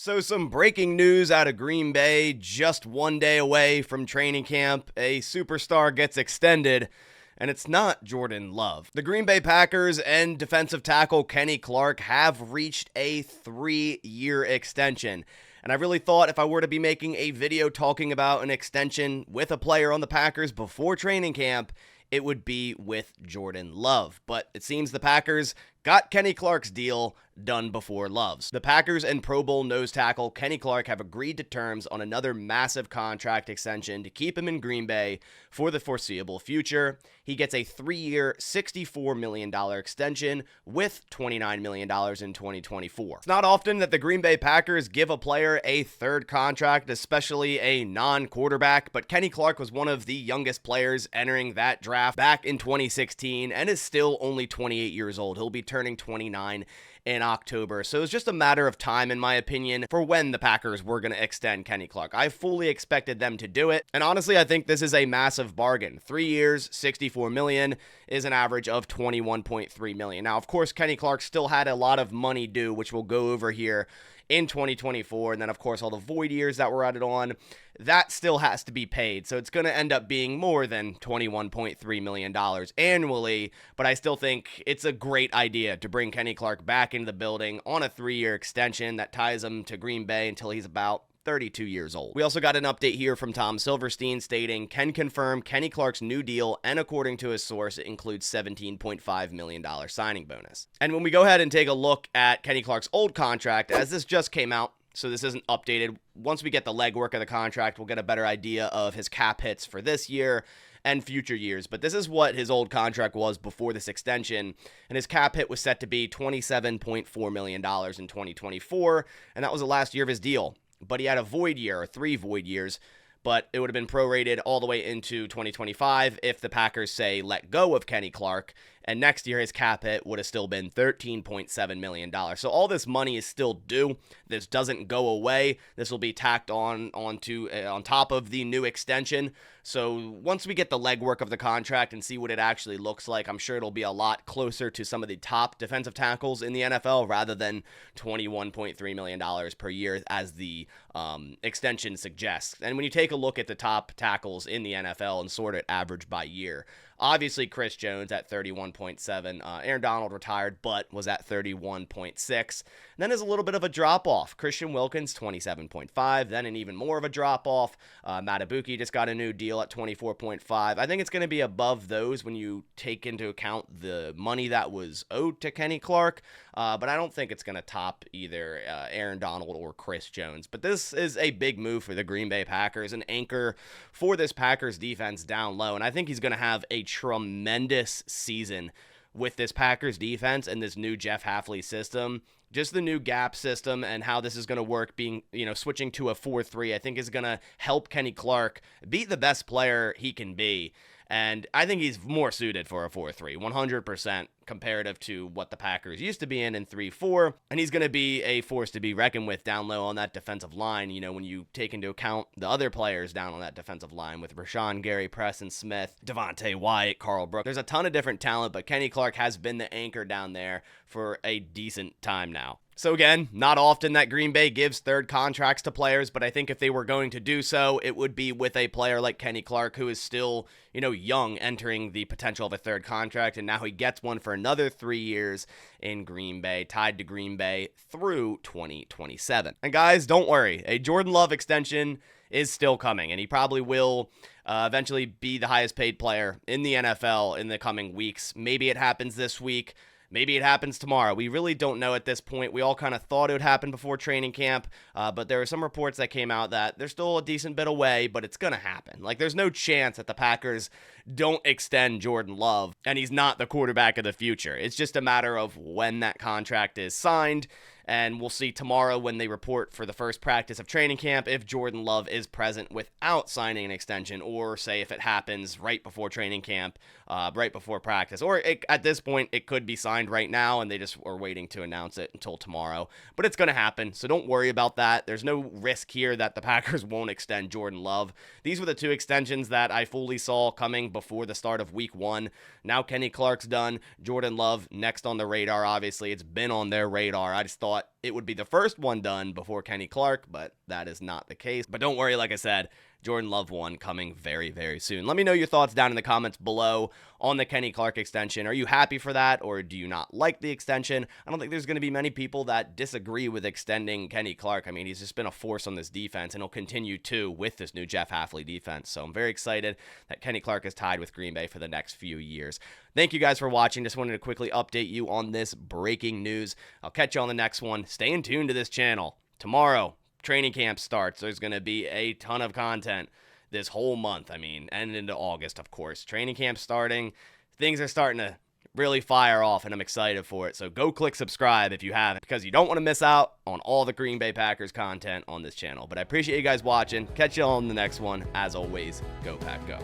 So some breaking news out of Green Bay, just 1 day away from training camp. A superstar gets extended, and it's not Jordan Love. The Green Bay Packers and defensive tackle Kenny Clark have reached a 3-year extension. And I really thought if I were to be making a video talking about an extension with a player on the Packers before training camp, it would be with Jordan Love. But it seems the Packers got Kenny Clark's deal done before Love's. The Packers and Pro Bowl nose tackle Kenny Clark have agreed to terms on another massive contract extension to keep him in Green Bay for the foreseeable future. He gets a 3-year, $64 million extension with $29 million in 2024. It's not often that the Green Bay Packers give a player a third contract, especially a non-quarterback, but Kenny Clark was one of the youngest players entering that draft back in 2016 and is still only 28 years old. He'll be turning 29 in October. So it's just a matter of time, in my opinion, for when the Packers were going to extend Kenny Clark. I fully expected them to do it. And honestly, I think this is a massive bargain. 3 years, $64 million is an average of $21.3 million. Now, of course, Kenny Clark still had a lot of money due, which we'll go over here in 2024. And then, of course, all the void years that were added on, that still has to be paid. So it's going to end up being more than $21.3 million annually. But I still think it's a great idea to bring Kenny Clark back into the building on a 3-year extension that ties him to Green Bay until he's about 32 years old. We also got an update here from Tom Silverstein stating, can confirm Kenny Clark's new deal, and according to his source, it includes $17.5 million signing bonus. And when we go ahead and take a look at Kenny Clark's old contract, as this just came out, so this isn't updated, once we get the legwork of the contract, we'll get a better idea of his cap hits for this year and future years. But this is what his old contract was before this extension, and his cap hit was set to be $27.4 million in 2024, and that was the last year of his deal. But he had a void year, or 3 void years, but it would have been prorated all the way into 2025 if the Packers, say, let go of Kenny Clark, and next year his cap hit would have still been $13.7 million. So all this money is still due. This doesn't go away. This will be tacked on top of the new extension. So once we get the legwork of the contract and see what it actually looks like, I'm sure it'll be a lot closer to some of the top defensive tackles in the NFL rather than $21.3 million per year as the extension suggests. And when you take a look at the top tackles in the NFL and sort it average by year, obviously Chris Jones at 31.7. Aaron Donald retired, but was at 31.6. Then there's a little bit of a drop-off. Christian Wilkins, 27.5. Then an even more of a drop-off. Matabuki just got a new deal at 24.5. I think it's going to be above those when you take into account the money that was owed to Kenny Clark. But I don't think it's going to top either Aaron Donald or Chris Jones. But this is a big move for the Green Bay Packers, an anchor for this Packers defense down low. And I think he's going to have a tremendous season with this Packers defense and this new Jeff Hafley system. Just the new gap system and how this is going to work, being, switching to a 4-3, I think is going to help Kenny Clark be the best player he can be. And I think he's more suited for a 4-3, 100% comparative to what the Packers used to be in 3-4. And he's going to be a force to be reckoned with down low on that defensive line. When you take into account the other players down on that defensive line with Rashawn Gary, Preston Smith, Devontae Wyatt, Carl Brooks. There's a ton of different talent, but Kenny Clark has been the anchor down there for a decent time now. So again, not often that Green Bay gives third contracts to players, but I think if they were going to do so, it would be with a player like Kenny Clark, who is still, young, entering the potential of a third contract, and now he gets one for another 3 years in Green Bay, tied to Green Bay through 2027. And guys, don't worry, a Jordan Love extension is still coming, and he probably will eventually be the highest paid player in the NFL in the coming weeks. Maybe it happens this week. Maybe it happens tomorrow. We really don't know at this point. We all kind of thought it would happen before training camp, but there were some reports that came out that they're still a decent bit away, but it's going to happen. Like, there's no chance that the Packers don't extend Jordan Love, and he's not the quarterback of the future. It's just a matter of when that contract is signed, and we'll see tomorrow when they report for the first practice of training camp if Jordan Love is present without signing an extension, or say if it happens right before training camp, right before practice. Or at this point, it could be signed right now, and they just are waiting to announce it until tomorrow. But it's going to happen, so don't worry about that. There's no risk here that the Packers won't extend Jordan Love. These were the two extensions that I fully saw coming before the start of week 1. Now Kenny Clark's done. Jordan Love next on the radar, obviously. It's been on their radar. I just thought thought it would be the first one done before Kenny Clark, but that is not the case. But don't worry, like I said, Jordan Love one coming very, very soon. Let me know your thoughts down in the comments below on the Kenny Clark extension. Are you happy for that, or do you not like the extension? I don't think there's going to be many people that disagree with extending Kenny Clark. I mean, he's just been a force on this defense, and he'll continue to with this new Jeff Hafley defense. So I'm very excited that Kenny Clark is tied with Green Bay for the next few years. Thank you guys for watching. Just wanted to quickly update you on this breaking news. I'll catch you on the next one. Stay in tune to this channel. Tomorrow, training camp starts. There's going to be a ton of content this whole month. I mean, and into August, of course. Training camp starting. Things are starting to really fire off, and I'm excited for it. So go click subscribe if you haven't, because you don't want to miss out on all the Green Bay Packers content on this channel. But I appreciate you guys watching. Catch you all in the next one. As always, go Pack Go.